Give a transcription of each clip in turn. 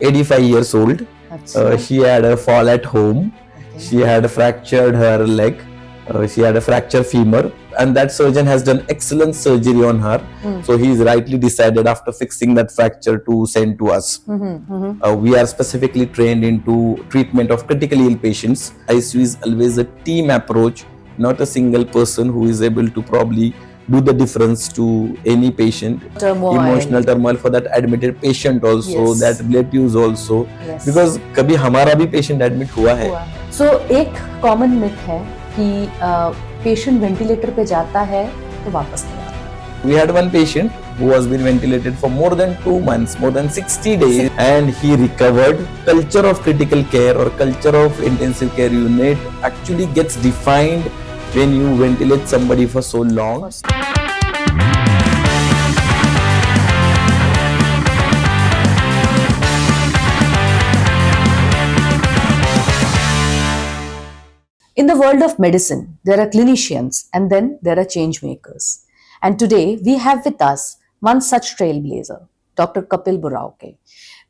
85 years old. She had a fall at home. Okay. She had fractured her leg. She had a fractured femur, and that surgeon has done excellent surgery on her. So he's rightly decided after fixing that fracture to send to us. We are specifically trained into treatment of critically ill patients. ICU is always a team approach, not a single person who is able to probably do the difference to any patient. Turmoil. Emotional turmoil for that admitted patient also, Yes. that relatives also. Yes. Because कभी हमारा भी patient admit हुआ है. So एक common myth है कि patient ventilator पे जाता है तो वापस नहीं आता. We had one patient who has been ventilated for more than 2 months, more than 60 days, and he recovered. Culture of critical care or culture of intensive care unit actually gets defined when you ventilate somebody for so long. In the world of medicine, there are clinicians and then there are change makers. And today we have with us one such trailblazer, Dr. Kapil Borawake.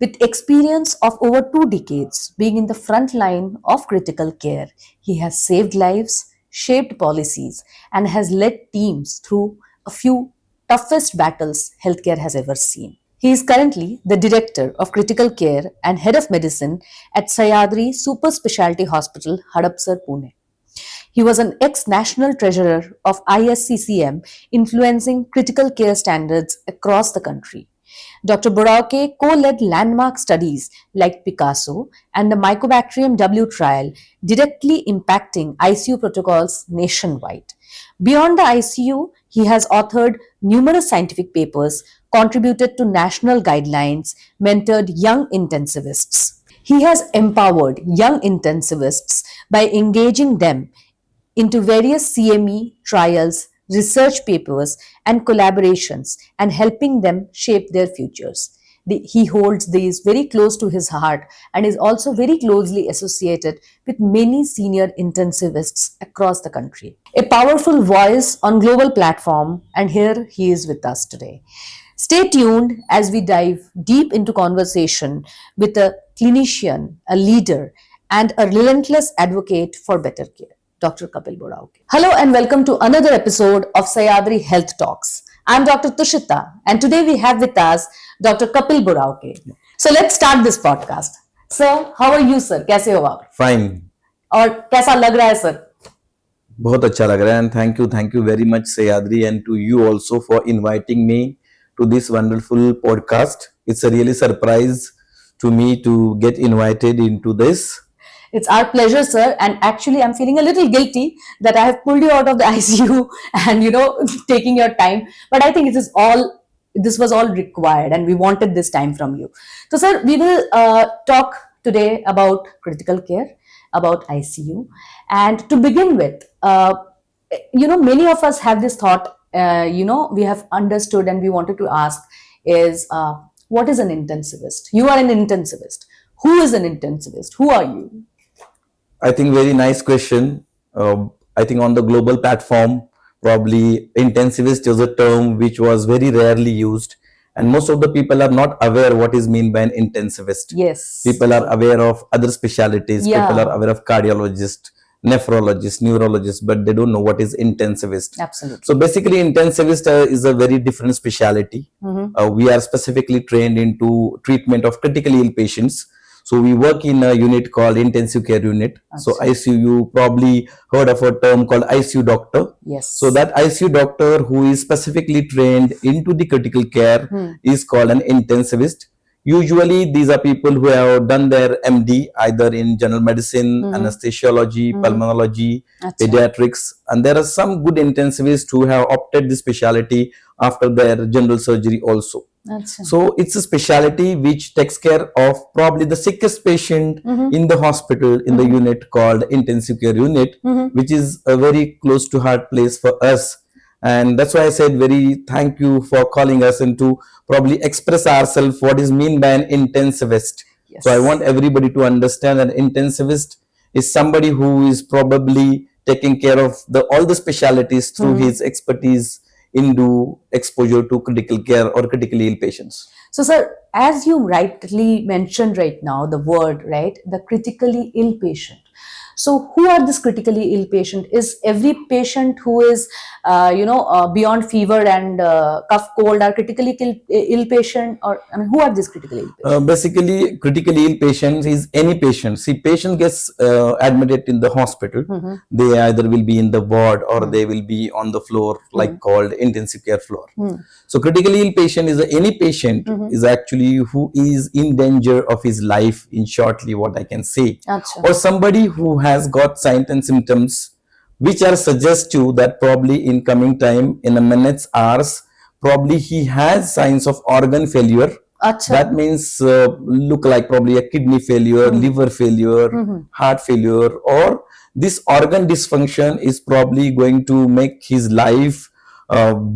With experience of over 2 decades being in the front line of critical care, he has saved lives, shaped policies, and has led teams through a few toughest battles healthcare has ever seen. He is currently the Director of Critical Care and Head of Medicine at Sahyadri Super Specialty Hospital, Hadapsar, Pune. He was an ex-national treasurer of ISCCM, influencing critical care standards across the country. Dr. Borawake co-led landmark studies like Picasso and the Mycobacterium W trial, directly impacting ICU protocols nationwide. Beyond the ICU, he has authored numerous scientific papers, contributed to national guidelines, mentored young intensivists. He has empowered young intensivists by engaging them into various CME trials, research papers, and collaborations, and helping them shape their futures. He holds these very close to his heart and is also very closely associated with many senior intensivists across the country. A powerful voice on global platform, and here he is with us today. Stay tuned as we dive deep into conversation with a clinician, a leader, and a relentless advocate for better care, Dr. Kapil Borawake. Hello and welcome to another episode of Sahyadri Health Talks. I'm Dr. Tushita, and today we have with us Dr. Kapil Borawake. So let's start this podcast. Sir, how are you, sir? कैसे हो आप? Fine. और कैसा लग रहा है, sir? बहुत अच्छा लग रहा है, and thank you very much, Sahyadri, and to you also for inviting me to this wonderful podcast. It's a really surprise to me to get invited into this. It's our pleasure, sir. And actually, I'm feeling a little guilty that I have pulled you out of the ICU and, taking your time. But I think this was all required and we wanted this time from you. So, sir, we will talk today about critical care, about ICU. And to begin with, many of us have this thought, we have understood and we wanted to ask is, what is an intensivist? You are an intensivist. Who is an intensivist? Who are you? I think very nice question. I think on the global platform, probably intensivist is a term which was very rarely used. And most of the people are not aware what is meant by an intensivist. Yes. People are aware of other specialties. Yeah. People are aware of cardiologist, nephrologist, neurologist, but they don't know what is intensivist. Absolutely. So basically intensivist is a very different specialty. We are specifically trained into treatment of critically ill patients. So we work in a unit called intensive care unit. So ICU, you probably heard of a term called ICU doctor. Yes. So that ICU doctor who is specifically trained into the critical care is called an intensivist. Usually these are people who have done their MD either in general medicine, anesthesiology, pulmonology, pediatrics, and there are some good intensivists who have opted this specialty after their general surgery also. So it's a specialty which takes care of probably the sickest patient in the hospital, in the unit called intensive care unit, which is a very close to heart place for us. And that's why I said very thank you for calling us and to probably express ourselves what is mean by an intensivist. Yes. So I want everybody to understand that intensivist is somebody who is probably taking care of all the specialties through his expertise into exposure to critical care or critically ill patients. So, sir, as you rightly mentioned right now, the word, right, the critically ill patient. So, who are this critically ill patient? Is every patient who is, beyond fever and cough, cold, are critically ill patient, or I mean, who are these critically ill patients? Basically, critically ill patients is any patient. See, patient gets admitted in the hospital. They either will be in the ward or they will be on the floor, like called intensive care floor. So, critically ill patient is any patient is actually who is in danger of his life. In shortly, what I can say, Acha. or somebody who has got signs and symptoms which are suggestive that probably in coming time, in a minutes, hours, probably he has signs of organ failure. Acha. That means look like probably a kidney failure, liver failure, heart failure, or this organ dysfunction is probably going to make his life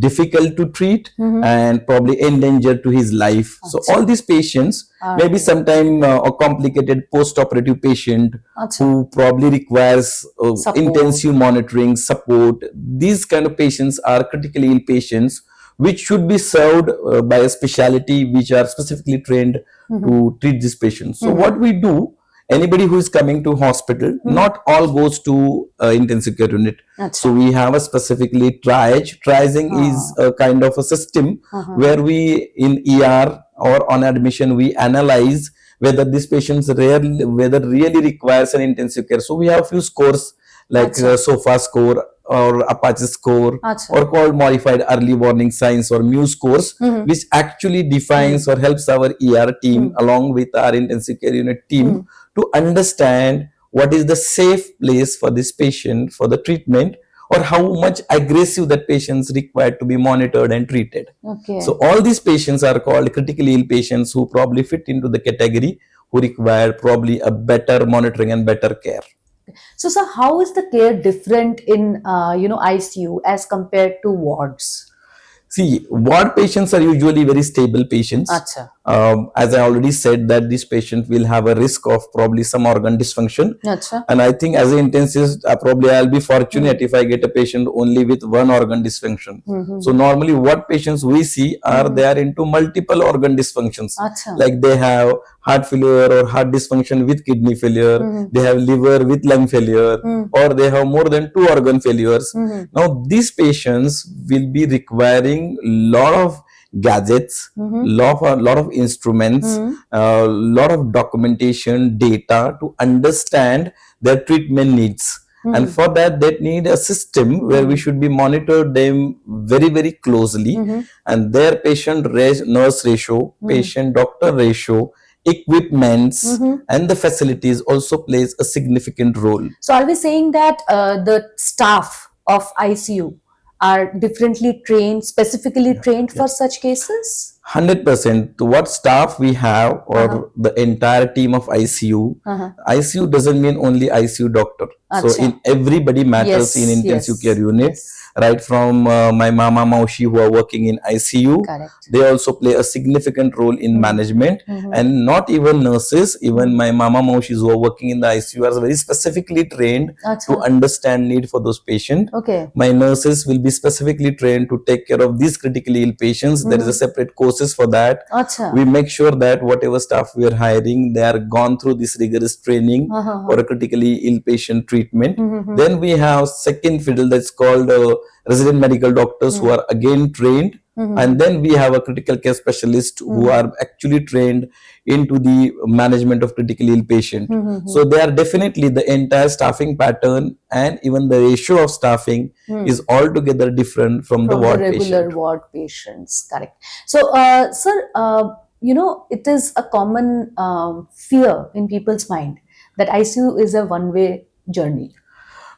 difficult to treat and probably endanger to his life. So all these patients, maybe sometime a complicated post-operative patient who probably requires intensive monitoring, support. These kind of patients are critically ill patients which should be served by a specialty which are specifically trained to treat these patients. So what we do, anybody who is coming to hospital, not all goes to intensive care unit. So we have a specifically triage. Triaging is a kind of a system where we in ER or on admission, we analyze whether this patient's whether really requires an intensive care. So we have a few scores like SOFA score or Apache score or called modified early warning signs or MU scores, which actually defines or helps our ER team along with our intensive care unit team to understand what is the safe place for this patient for the treatment or how much aggressive that patients required to be monitored and treated. So all these patients are called critically ill patients who probably fit into the category who require probably a better monitoring and better care. So, sir, how is the care different in ICU as compared to wards? See, ward patients are usually very stable patients. As I already said, that this patient will have a risk of probably some organ dysfunction. And I think as an intensivist, probably I'll be fortunate if I get a patient only with one organ dysfunction. So normally what patients we see are they are into multiple organ dysfunctions. Like they have heart failure or heart dysfunction with kidney failure, they have liver with lung failure, or they have more than 2 organ failures. Now these patients will be requiring lot of gadgets, lot of instruments, lot of documentation, data to understand their treatment needs. And for that, they need a system where we should be monitor them very, very closely, and their patient nurse ratio, patient doctor ratio, equipments and the facilities also plays a significant role. So are we saying that the staff of ICU are differently trained, specifically trained for such cases? 100%. What staff we have or the entire team of ICU, ICU doesn't mean only ICU doctor. So in everybody matters in intensive care unit. Right from my mama maushi who are working in ICU, they also play a significant role in management, and not even nurses, even my mama maushis who are working in the ICU are very specifically trained to understand need for those patients. My nurses will be specifically trained to take care of these critically ill patients. There is a separate courses for that. We make sure that whatever staff we are hiring, they are gone through this rigorous training for a critically ill patient treatment. Then we have second fiddle that's called resident medical doctors who are again trained, and then we have a critical care specialist who are actually trained into the management of critically ill patient. So they are definitely the entire staffing pattern and even the ratio of staffing is altogether different from the ward regular patient. Ward patients. Correct. So, sir, it is a common fear in people's mind that ICU is a one-way journey.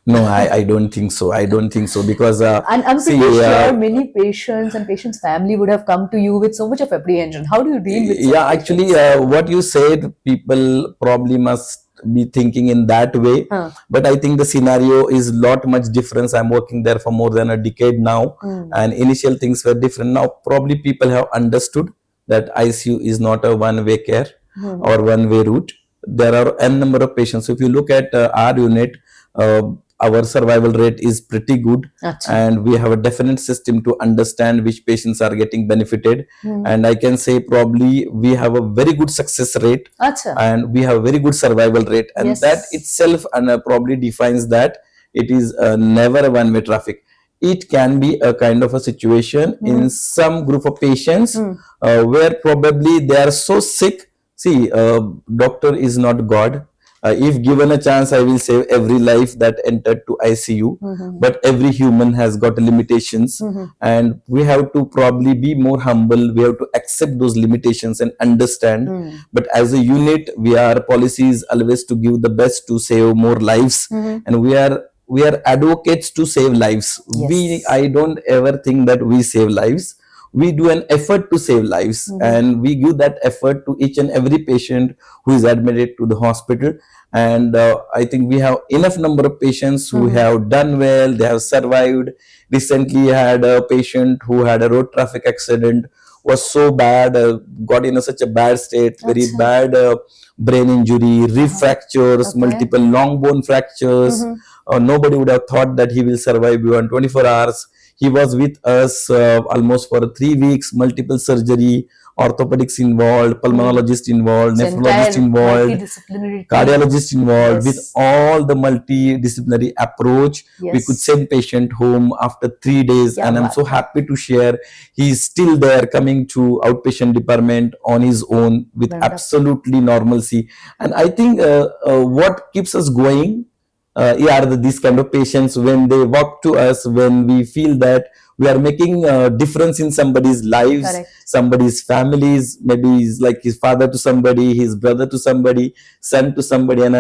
No, I don't think so. I don't think so because and I'm pretty sure many patients and patients' family would have come to you with so much of apprehension. How do you deal with? Yeah, actually, what you said, people probably must be thinking in that way. But I think the scenario is lot much different. I'm working there for more than a decade now, and initial things were different. Now probably people have understood that ICU is not a one-way care or one-way route. There are n number of patients. So if you look at our unit, our survival rate is pretty good. Acha. And we have a definite system to understand which patients are getting benefited. And I can say probably we have a very good success rate, Acha. and we have a very good survival rate, and Yes. that itself probably defines that it is never a one-way traffic. It can be a kind of a situation in some group of patients where probably they are so sick. See, doctor is not God. If given a chance, I will save every life that entered to ICU. But every human has got limitations, and we have to probably be more humble. We have to accept those limitations and understand. But as a unit, our policy is always to give the best to save more lives, and we are advocates to save lives. Yes. I don't ever think that we save lives. We do an effort to save lives, and we give that effort to each and every patient who is admitted to the hospital. And I think we have enough number of patients who have done well, they have survived. Recently had a patient who had a road traffic accident, was so bad, got in such a bad state, very bad brain injury, rib fractures, multiple long bone fractures. Nobody would have thought that he will survive beyond 24 hours. He was with us almost for 3 weeks, multiple surgery, orthopedics involved, pulmonologist involved, nephrologist involved, cardiologist involved. With all the multidisciplinary approach, we could send patient home after 3 days. And I'm so happy to share he's still there, coming to outpatient department on his own with absolutely normalcy. And I think what keeps us going are these kind of patients, when they walk to us, when we feel that we are making a difference in somebody's lives, somebody's families. Maybe he's like his father to somebody, his brother to somebody, son to somebody, and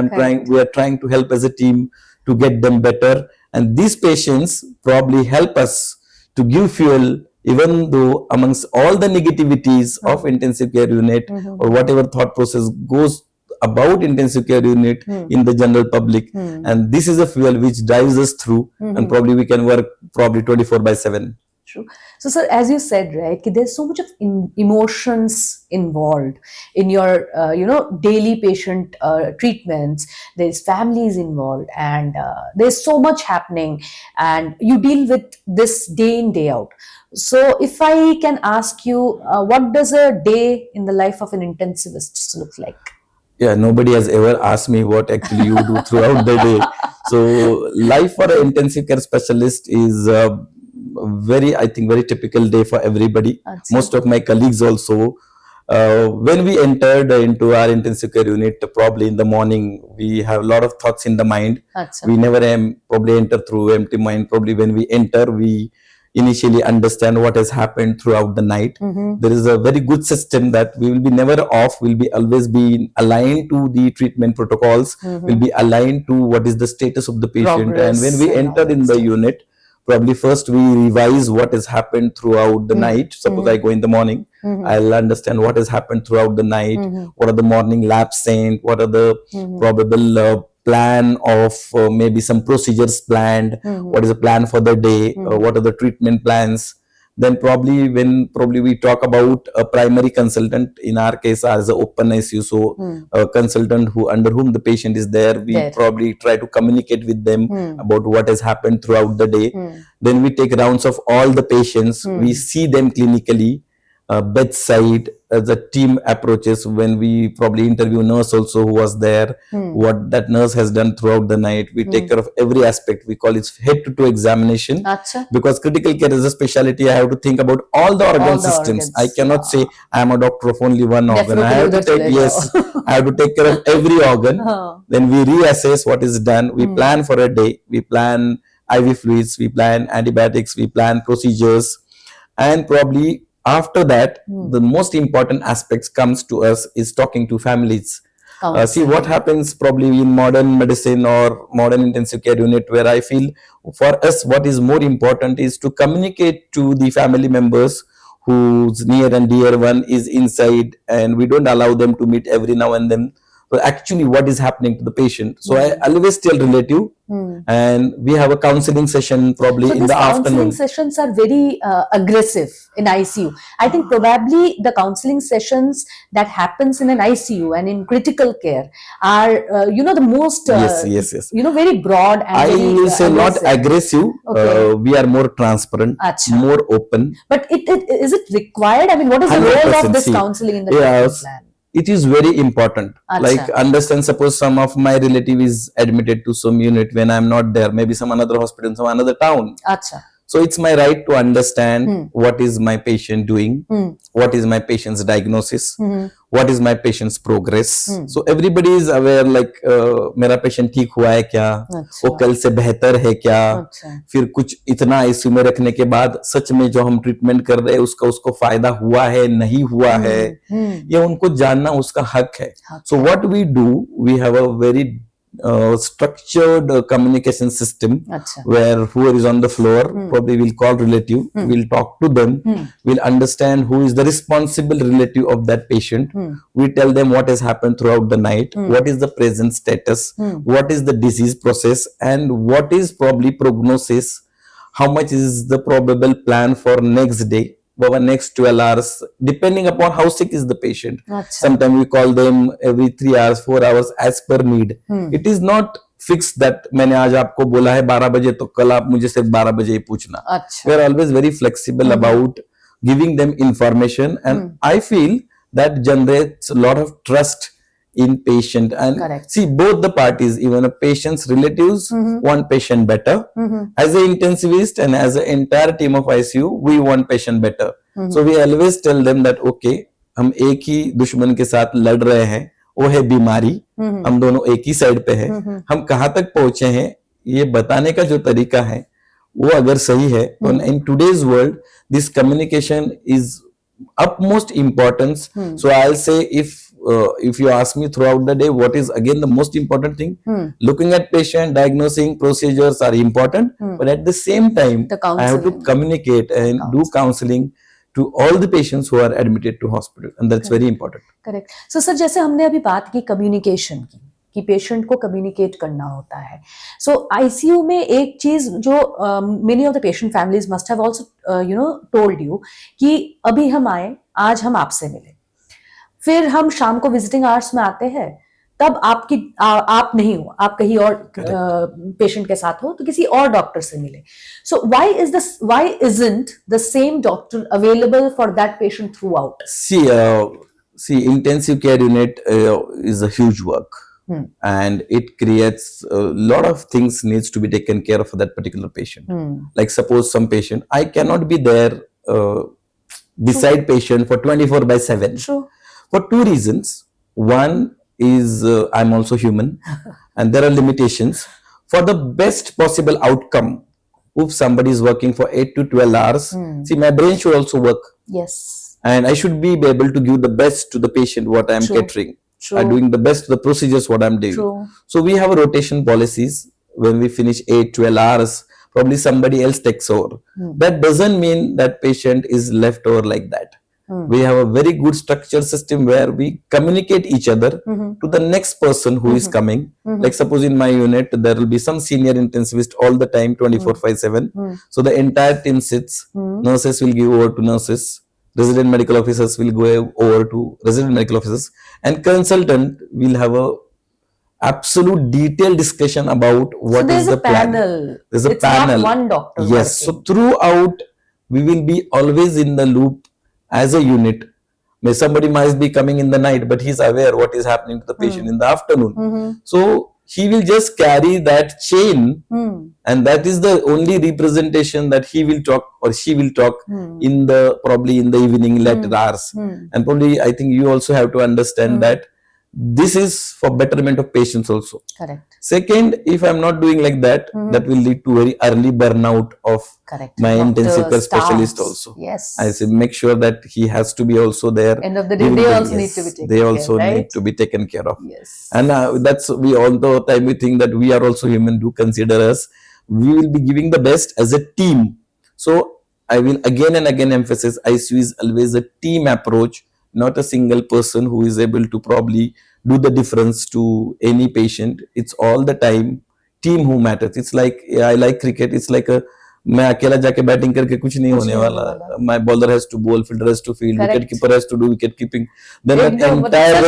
we are trying to help as a team to get them better. And these patients probably help us to give fuel, even though amongst all the negativities of intensive care unit or whatever thought process goes about intensive care unit in the general public, and this is a fuel which drives us through, and probably we can work probably 24/7. True. So, sir, as you said, right, there's so much of emotions involved in your, daily patient treatments. There's families involved, and there's so much happening, and you deal with this day in, day out. So, if I can ask you, what does a day in the life of an intensivist look like? Yeah, nobody has ever asked me what actually you do throughout the day. So life for an intensive care specialist is I think very typical day for everybody. Most of my colleagues also. When we entered into our intensive care unit, probably in the morning, we have a lot of thoughts in the mind. We never probably enter through empty mind. Probably when we enter, we initially understand what has happened throughout the night. There is a very good system that we will be never off, will be always be aligned to the treatment protocols, will be aligned to what is the status of the patient. And when we enter in the unit, probably first we revise what has happened throughout the night. Suppose I go in the morning, I'll understand what has happened throughout the night, what are the morning labs saying, what are the probable plan of maybe some procedures planned, what is the plan for the day, what are the treatment plans. Then probably when we talk about a primary consultant, in our case as an open ICU, so a consultant under whom the patient is there, we probably try to communicate with them about what has happened throughout the day. Then we take rounds of all the patients, we see them clinically, bedside, as a team approaches. When we probably interview nurse also who was there, what that nurse has done throughout the night. We take care of every aspect. We call it head to toe examination. Because critical care is a specialty, I have to think about all the organ systems. I cannot say I am a doctor of only one organ. I have to take, I have to take care of every organ. Then we reassess what is done. We plan for a day. We plan IV fluids. We plan antibiotics. We plan procedures. And probably after that, the most important aspects comes to us is talking to families. See what happens probably in modern medicine or modern intensive care unit, where I feel for us what is more important is to communicate to the family members whose near and dear one is inside, and we don't allow them to meet every now and then. So actually what is happening to the patient. So I always tell relative, and we have a counseling session probably So in these the counseling afternoon. sessions are very aggressive in ICU. I think probably the counseling sessions that happens in an ICU and in critical care are, the most, Yes. very broad and I very will say not aggressive. Okay. We are more transparent, Acha. more open. But is it required? I mean, what is the role 100%. of this See, counseling in the treatment yes, plan? it is very important. Acha. Like understand, suppose some of my relative is admitted to some unit when I'm not there, maybe some another hospital, some another town. Acha. So it's my right to understand what is my patient doing, what is my patient's diagnosis, what is my patient's progress. So everybody is aware, like मेरा patient ठीक हुआ है क्या, वो कल से बेहतर है क्या, फिर कुछ इतना आईसीयू में रखने के बाद सच में जो हम ट्रीटमेंट कर रहे हैं उसका उसको फायदा हुआ है नहीं हुआ है, ये उनको जानना उसका हक है. So what we do, we have a very structured communication system where whoever is on the floor probably will call relative, will talk to them, will understand who is the responsible relative of that patient. We tell them what has happened throughout the night, what is the present status, what is the disease process, and what is probably prognosis, how much is the probable plan for next day, for next 12 hours, depending upon how sick is the patient. Sometimes we call them every 3 hours, 4 hours as per need. It is not fixed that मैंने आज आपको बोला है 12 बजे तो कल आप मुझे सिर्फ 12 बजे ही पूछना. We are always very flexible about giving them information, and I feel that generates a lot of trust in patient. And see, both the parties, even a patient's relatives want patient better. As an intensivist and as an entire team of ICU, we want patient better. So we always tell them that okay, हम एक ही दुश्मन के साथ लड़ रहे हैं, वो है बीमारी, हम दोनों एक ही साइड पे है, हम कहाँ तक पहुंचे हैं ये बताने का जो तरीका है वो अगर सही है तो in today's world this communication is utmost importance. So I'll say if you ask me throughout the day what is again the most important thing, looking at patient, diagnosing procedures are important, but at the same time I have to communicate and do counseling to all the patients who are admitted to hospital, and that's very important. Correct. So sir, जैसे हमने अभी बात की communication की कि patient को communicate करना होता है. सो आईसीयू में एक चीज जो many of the patient families must have also told you कि अभी हम आए, आज हम आपसे मिले, फिर हम शाम को विजिटिंग आवर्स में आते हैं, तब आप नहीं हो, आप कहीं और पेशेंट के साथ हो तो किसी और डॉक्टर से मिले. So why isn't the same doctor available for that patient through out? See, intensive care unit is a huge work. And it creates a lot of things needs to be taken care of for that particular patient. Like suppose some patient, I cannot be there beside patient for 24/7. True. For two reasons. One is I'm also human and there are limitations. For the best possible outcome, if somebody is working for 8 to 12 hours, see, my brain should also work. Yes. And I should be able to give the best to the patient what I am catering. Are doing the best to the procedures what I'm doing. True. So we have rotation policies. When we finish 8, 12 hours, probably somebody else takes over. That doesn't mean that patient is left over like that. We have a very good structure system where we communicate each other to the next person who is coming. Like suppose in my unit, there will be some senior intensivist all the time, 24/7. So the entire team sits, nurses will give over to nurses, resident medical officers will go over to resident medical officers, and consultant will have a absolute detailed discussion about what is the plan. There's a panel. Not one doctor. Yes. So throughout, we will be always in the loop as a unit. Somebody might be coming in the night, but he's aware what is happening to the patient in the afternoon. So he will just carry that chain, and that is the only representation that he will talk or she will talk in the probably in the evening later hours. And probably I think you also have to understand that this is for betterment of patients also. Correct. Second, if I'm not doing like that, that will lead to very early burnout of my intensive care specialist also. Yes. I say make sure that he has to be also there. End of the day, they also need to be taken They care, also right? need to be taken care of. Yes. And that's we all the time we think that we are also human. Do consider us. We will be giving the best as a team. So I will again and again emphasize ICU is always a team approach, not a single person who is able to probably do the difference to any patient. It's all the time team who matters. It's like, I like cricket. It's like a, मैं अकेला जाके batting करके कुछ नहीं होने वाला. My bowler has to bowl, fielder has to field, wicket keeper has to do wicket keeping. Then that entire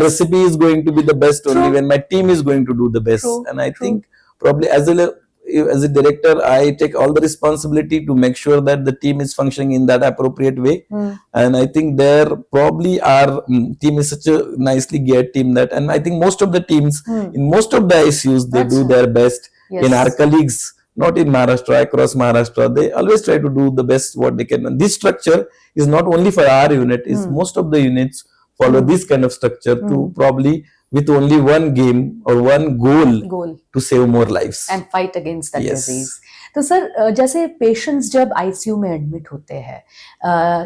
recipe is going to be the best only when my team is going to do the best. And I think probably as a director, I take all the responsibility to make sure that the team is functioning in that appropriate way. And I think there probably our team is such a nicely geared team that, and I think most of the teams in most of the ICUs, they do their best. In our colleagues, not in Maharashtra, across Maharashtra, they always try to do the best what they can. And this structure is not only for our unit, is most of the units follow this kind of structure to probably with only one game or one goal to save more lives and fight against that disease. तो sir जैसे patients जब ICU में admit होते हैं,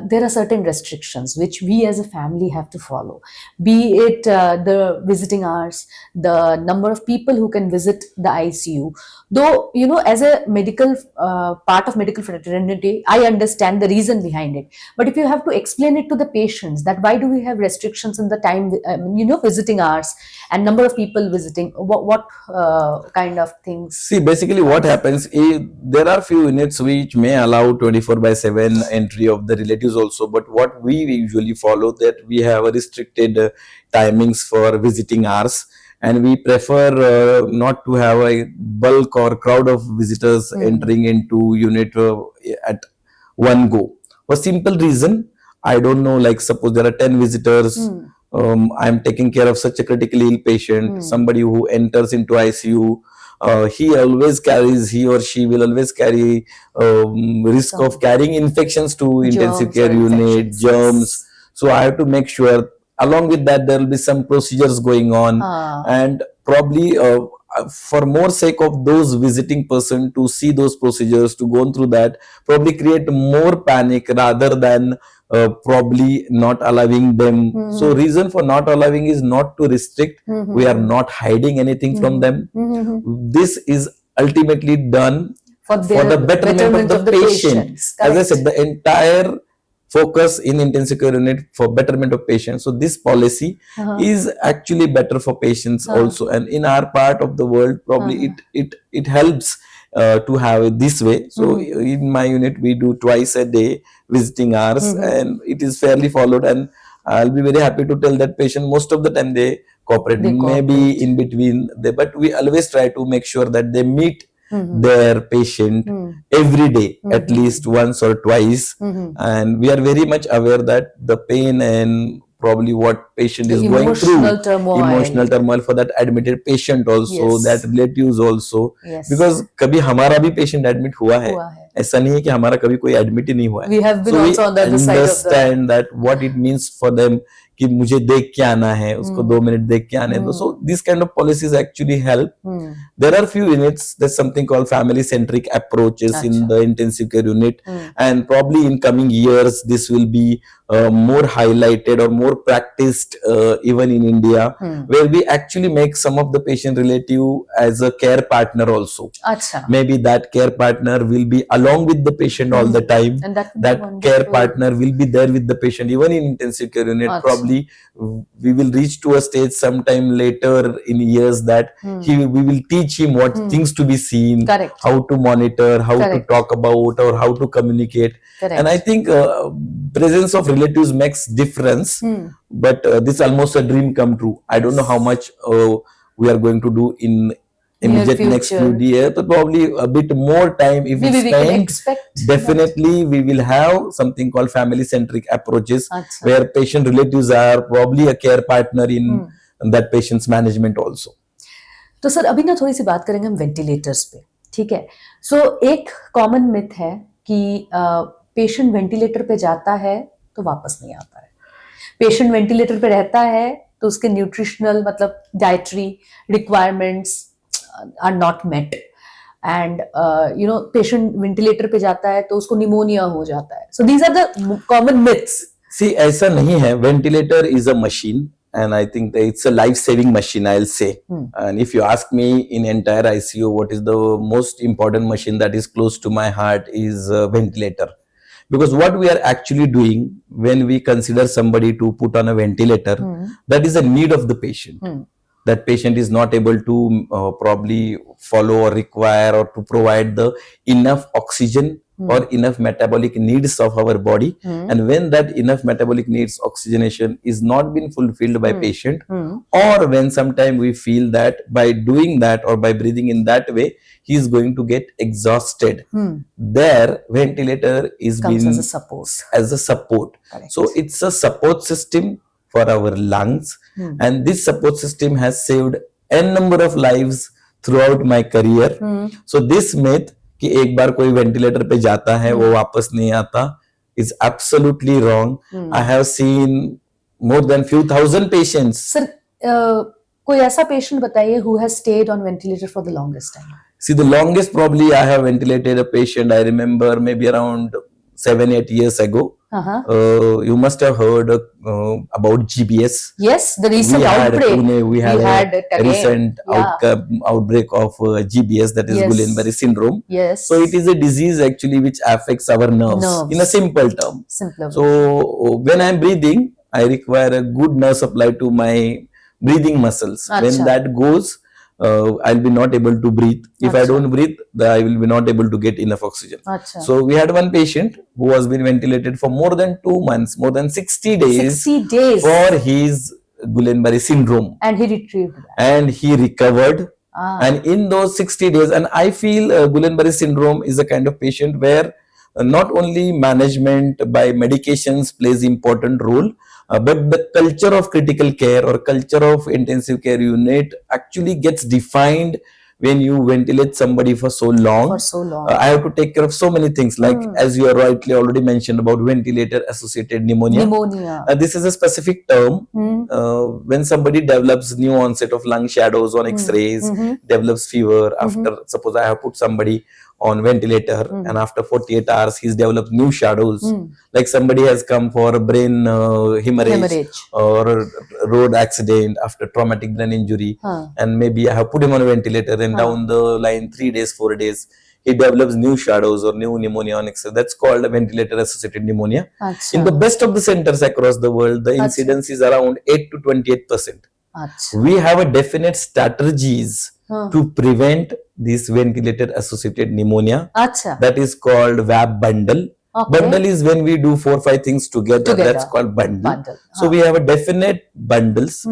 there are certain restrictions which we as a family have to follow, be it the visiting hours, the number of people who can visit the ICU. Though, you know, as a medical part of medical fraternity, I understand the reason behind it. But if you have to explain it to the patients, that why do we have restrictions in the time, visiting hours and number of people visiting, what kind of things? See, basically what happens is there are few units which may allow 24/7 entry of the relatives also. But what we usually follow, that we have a restricted timings for visiting hours. And we prefer not to have a bulk or crowd of visitors entering into unit at one go. For simple reason, I don't know, like suppose there are 10 visitors, I'm taking care of such a critically ill patient, somebody who enters into ICU, he or she will always carry risk of carrying infections to intensive care unit, germs. So I have to make sure. Along with that, there will be some procedures going on, and probably for more sake of those visiting person to see those procedures, to go through that, probably create more panic rather than probably not allowing them. So reason for not allowing is not to restrict. We are not hiding anything from them. This is ultimately done for the betterment of the patient. As I said, the entire focus in intensive care unit for betterment of patients. So this policy is actually better for patients also. And in our part of the world, probably it helps to have it this way. So in my unit, we do twice a day visiting hours, and it is fairly followed. And I'll be very happy to tell that patient most of the time they cooperate. Maybe in between, but we always try to make sure that they meet their patient every day, at least once or twice. And we are very much aware that the pain and probably what patient is going through, emotional turmoil for that admitted patient also, that relatives also, because कभी हमारा भी patient admit हुआ है. ऐसा नहीं है कि हमारा कभी कोई admit ही नहीं हुआ है. We have been also on the other side of the... understand that what it means for them, कि मुझे देख के आना है, उसको 2 मिनट देख के आने दो. So these kind of policies actually help. There are few units, there's something called family centric approaches in the intensive care unit, and probably in coming years this will be more highlighted or more practiced even in India, where we actually make some of the patient relative as a care partner also. Maybe that care partner will be along with the patient all the time, and that care partner will be there with the patient even in intensive care unit. Probably we will reach to a stage sometime later in years that we will teach him what things to be seen, how to monitor, how to talk about, or how to communicate. And I think presence of relatives makes difference, but this is almost a dream come true. I don't know how much we are going to do in immediate next few years, but probably a bit more time if we spend. Definitely we will have something called family centric approaches, where patient relatives are probably a care partner in that patient's management also. तो sir अभी ना थोड़ी सी बात करेंगे हम ventilators पे, ठीक है. सो एक कॉमन मिथ है कि पेशेंट वेंटिलेटर पे जाता है तो वापस नहीं आता है. पेशेंट वेंटिलेटर पे रहता है तो उसके न्यूट्रिशनल मतलब dietary requirements are not met, and patient ventilator पे जाता है तो उसको pneumonia हो जाता है. So these are the common myths. See, ऐसा नहीं है. Ventilator is a machine, and I think that it's a life-saving machine, I'll say. And if you ask me in entire ICU, what is the most important machine that is close to my heart is ventilator. Because what we are actually doing when we consider somebody to put on a ventilator, that is a need of the patient. That patient is not able to probably follow or require or to provide the enough oxygen or enough metabolic needs of our body. And when that enough metabolic needs oxygenation is not been fulfilled by patient, or when sometime we feel that by doing that or by breathing in that way he is going to get exhausted, there ventilator is Comes being as a support. Correct. So it's a support system for our lungs, and this support system has saved n number of lives throughout my career. So this myth कि एक बार कोई ventilator पे जाता है वो वापस नहीं आता is absolutely wrong. I have seen more than few thousand patients. Sir, कोई ऐसा patient बताइए who has stayed on ventilator for the longest time? See, the longest probably I have ventilated a patient, I remember maybe around 7-8 years ago. You must have heard about GBS. Yes, the recent outbreak. We had a recent outbreak of GBS, that is Guillain-Barré syndrome. Yes. So it is a disease actually which affects our nerves. In a simple term. So when I am breathing, I require a good nerve supply to my breathing muscles. When that goes, I'll be not able to breathe. If I don't breathe, I will be not able to get enough oxygen. So we had one patient who has been ventilated for more than 2 months, more than 60 days, 60 days for his Guillain-Barré syndrome. And he retrieved that. And he recovered. And in those 60 days, and I feel Guillain-Barré syndrome is a kind of patient where not only management by medications plays important role, but the culture of critical care or culture of intensive care unit actually gets defined when you ventilate somebody for so long. I have to take care of so many things, like as you are rightly already mentioned about ventilator associated pneumonia. This is a specific term when somebody develops new onset of lung shadows on x-rays, develops fever after, suppose I have put somebody on ventilator and after 48 hours he's developed new shadows, like somebody has come for a brain hemorrhage or road accident after traumatic brain injury, and maybe I have put him on a ventilator and down the line 3 days 4 days he develops new shadows or new pneumonia on x-ray. That's called a ventilator associated pneumonia. In the best of the centers across the world, the incidence is around 8 to 28%. We have a definite strategies to prevent this ventilator associated pneumonia. That is called VAP bundle. Bundle is when we do 4-5 things together. That's called bundle. So we have a definite bundles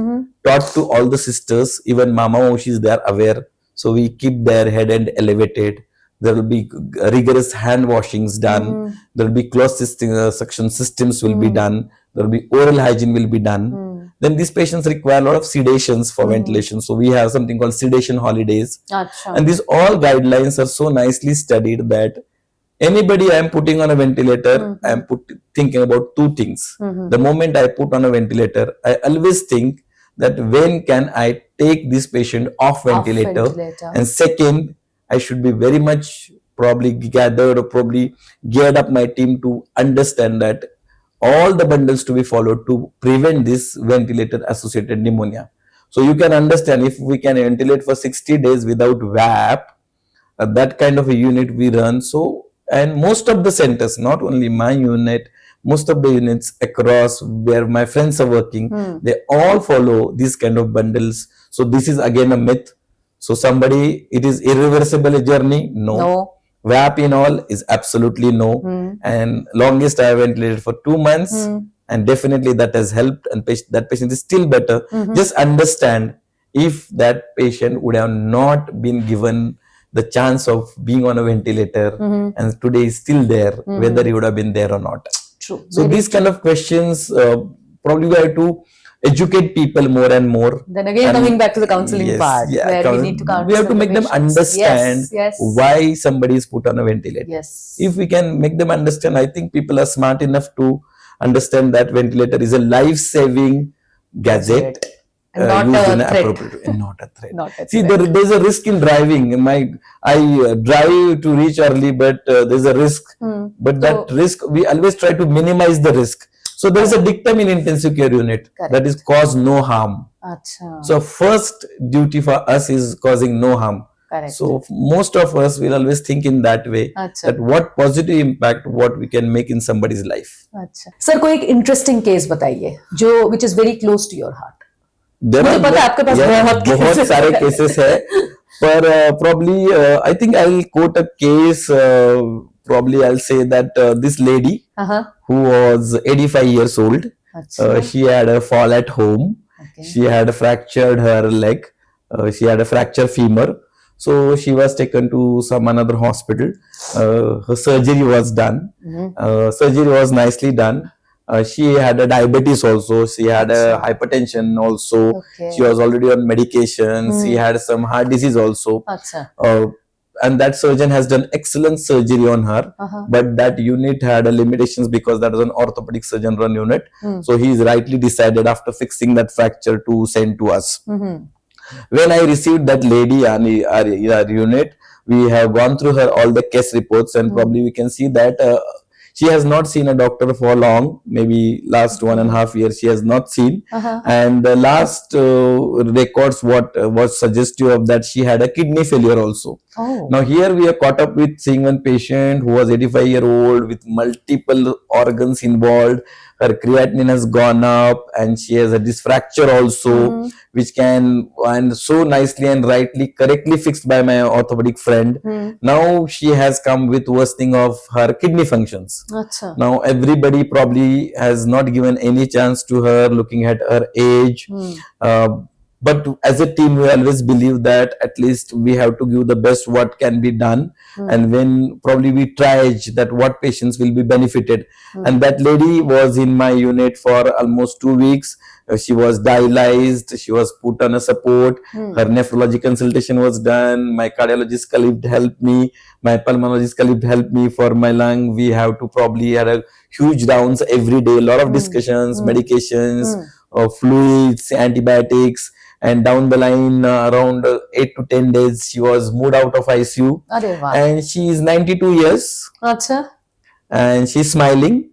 taught to all the sisters, even Mama Moshis, they are aware. So we keep their head end elevated. There will be rigorous hand washings done. There will be closed suction systems will be done. There will be oral hygiene will be done. Then these patients require a lot of sedations for ventilation. So we have something called sedation holidays. And these all guidelines are so nicely studied that anybody I am putting on a ventilator, I am thinking about 2 things. The moment I put on a ventilator, I always think that when can I take this patient off ventilator? And second, I should be very much probably gathered or probably geared up my team to understand that all the bundles to be followed to prevent this ventilator associated pneumonia. So you can understand, if we can ventilate for 60 days without VAP, that kind of a unit we run. So, and most of the centers, not only my unit, most of the units across where my friends are working, they all follow these kind of bundles. So this is again a myth. So somebody, it is irreversible journey? No. VAP in all is absolutely no. And longest I have ventilated for 2 months, and definitely that has helped, and that patient is still better. Just understand, if that patient would have not been given the chance of being on a ventilator and today is still there, whether he would have been there or not. So these kind of questions, probably we have to educate people more and more. Then again, coming back to the counseling part, where we need to counsel. We have to make them understand why somebody is put on a ventilator. If we can make them understand, I think people are smart enough to understand that ventilator is a life-saving gadget. And not a threat. See, there's a risk in driving. I drive to reach early, but there's a risk. But that risk, we always try to minimize the risk. So there is a dictum in intensive care unit that is cause no harm. So first duty for us is causing no harm. Correct. So most of us will always think in that way, अच्छा. that what positive impact what we can make in somebody's life. अच्छा. Sir कोई एक interesting case बताइए जो which is very close to your heart. मुझे पता है आपके पास बहुत सारे केसेस है, पर probably I think I'll quote a case. Probably I'll say that this lady who was 85 years old, she had a fall at home. Okay. She had fractured her leg. She had a fractured femur. So she was taken to some another hospital. Her surgery was done. Surgery was nicely done. She had a diabetes also. She had a hypertension also. Okay. She was already on medication. She had some heart disease also. And that surgeon has done excellent surgery on her. But that unit had a limitations because that was an orthopedic surgeon run unit. So he's rightly decided after fixing that fracture to send to us. When I received that lady on our unit, we have gone through her all the case reports, and probably we can see that she has not seen a doctor for long, maybe last 1.5 years she has not seen. And the last records what was suggestive of that she had a kidney failure also. Now here we are caught up with seeing one patient who was 85-year-old with multiple organs involved. Her creatinine has gone up and she has this fracture also, which can, and so nicely and rightly correctly fixed by my orthopedic friend. Now she has come with worsening of her kidney functions. Achha. Now everybody probably has not given any chance to her, looking at her age. But as a team, we always believe that at least we have to give the best what can be done. And when probably we triage that what patients will be benefited. And that lady was in my unit for almost 2 weeks. She was dialyzed. She was put on a support. Her nephrology consultation was done. My cardiologist colleague helped me. My pulmonologist colleague helped me for my lung. We have to probably had a huge rounds every day. A lot of discussions, medications, fluids, antibiotics. And down the line, around 8 to 10 days, she was moved out of ICU. And she is 92 years. Achha. And she's smiling.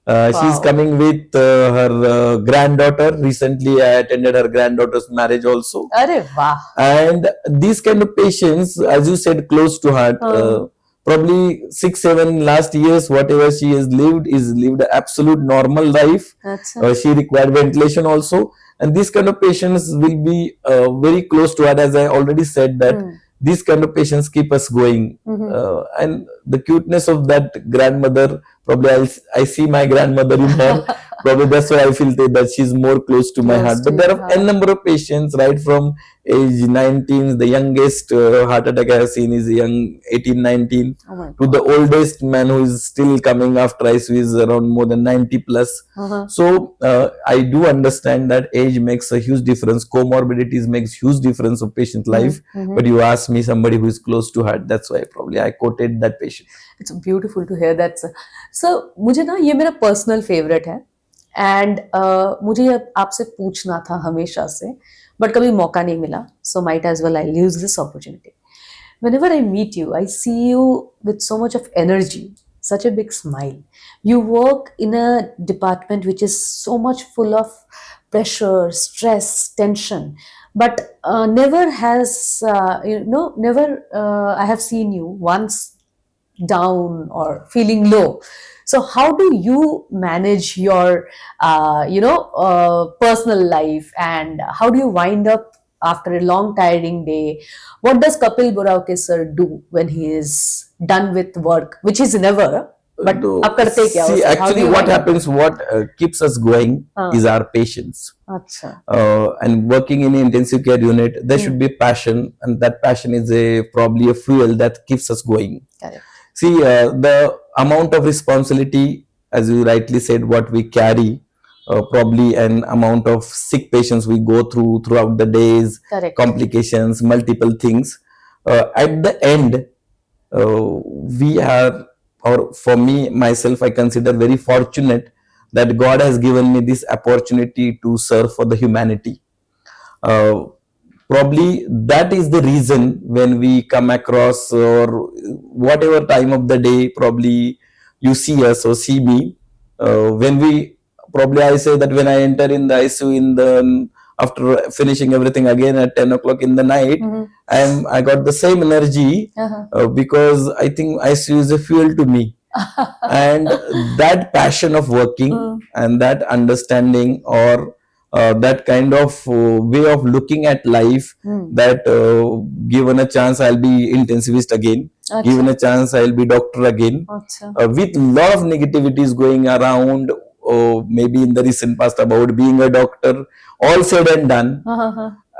She's coming with her granddaughter. Recently, I attended her granddaughter's marriage also. And these kind of patients, as you said, close to heart. Probably 6-7 last years, whatever she has lived is lived an absolute normal life. She required ventilation also. And these kind of patients will be very close to her, as I already said that these kind of patients keep us going. And the cuteness of that grandmother, probably I see my grandmother in her. Probably that's why I feel that she's more close to my heart. But there are a number of patients right from age 19. The youngest heart attack I have seen is young 18, 19. To the oldest man who is still coming after ICU is around more than 90 plus. So I do understand that age makes a huge difference. Comorbidities makes huge difference of patient life. But you ask me somebody who is close to heart, that's why probably I quoted that patient. It's beautiful to hear that, sir. So मुझे ना ये मेरा personal favourite है and मुझे आपसे पूछना था हमेशा से बट कभी मौका नहीं मिला so might as well I use this opportunity. Whenever I meet you, I see you with so much of energy, such a big smile. You work in a department which is so much full of pressure, stress, tension, but never has, never I have seen you once down or feeling low. So how do you manage your personal life, and how do you wind up after a long tiring day? What does Kapil Borawake sir do when he is done with work, which is never, but ab karte kya ho? See, actually what happens, what keeps us going is our patience. And working in an intensive care unit, there should be passion, and that passion is probably a fuel that keeps us going. Correct. See, the amount of responsibility, as you rightly said, what we carry, probably an amount of sick patients we go through throughout the days, correct, complications, multiple things. At the end, we are, or for me, myself, I consider very fortunate that God has given me this opportunity to serve for the humanity. Probably that is the reason when we come across, or whatever time of the day, probably you see us or see me, when we, probably I say that when I enter in the ICU in the after finishing everything again at 10 o'clock in the night, I got the same energy because I think ICU is a fuel to me. And that passion of working and that understanding, or that kind of way of looking at life, that given a chance I'll be intensivist again, given a chance I'll be doctor again, with lot of negativities going around, maybe in the recent past about being a doctor, all said and done,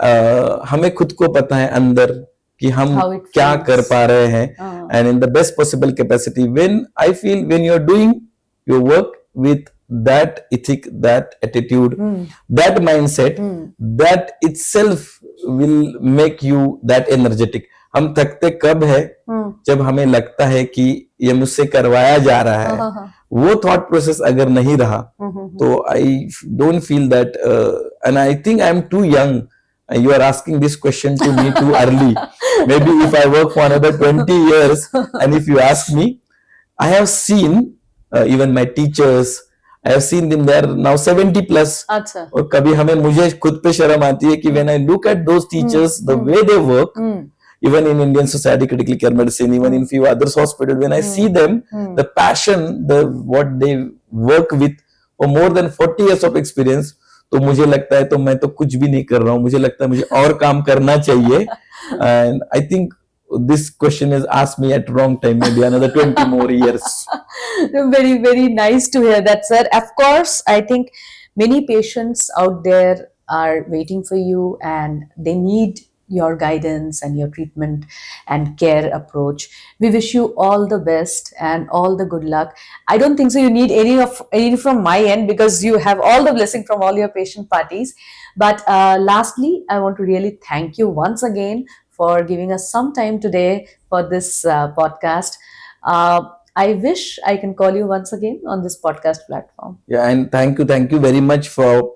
हमें खुद को पता है अंदर कि हम क्या कर पा रहे हैं, and in the best possible capacity. When I feel when you're doing your work with that ethic, that attitude, that mindset, that itself will make you that energetic. हम थकते कब है? जब हमें लगता है कि ये मुझसे करवाया जा रहा है, वो थॉट प्रोसेस अगर नहीं रहा, तो I don't feel that, and I think I am too young. You are asking this question to me too early. Maybe if I work for another 20 years, and if you ask me, I have seen even my teachers, I have seen them, they are now 70 plus. और कभी मुझे खुद पे शर्म आती है कि when I look at those teachers, the way they work, even in Indian Society Critical Care Medicine, even in few others hospitals, when I see them, the passion, what they work with for more than 40 years of experience, तो मुझे लगता है तो मैं तो कुछ भी नहीं कर रहा हूँ, मुझे लगता है मुझे और काम करना चाहिए. And I think this question is asked me at wrong time, maybe another 20 more years. Very, very nice to hear that, sir. Of course, I think many patients out there are waiting for you and they need your guidance and your treatment and care approach. We wish you all the best and all the good luck. I don't think so you need any from my end, because you have all the blessing from all your patient parties. But lastly, I want to really thank you once again for giving us some time today for this podcast. I wish I can call you once again on this podcast platform. Yeah, and thank you very much for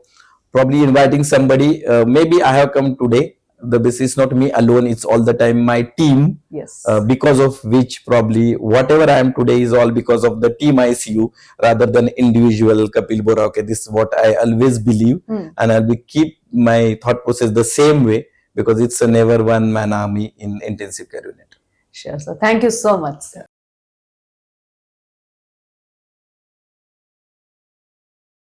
probably inviting somebody. Maybe I have come today. This is not me alone, it's all the time my team. Yes. Because of which probably whatever I am today is all because of the team ICU rather than individual Kapil Borawake. This is what I always believe, and I'll keep my thought process the same way, because it's a never one man army in intensive care unit. Sure, sir. Thank you so much, sir.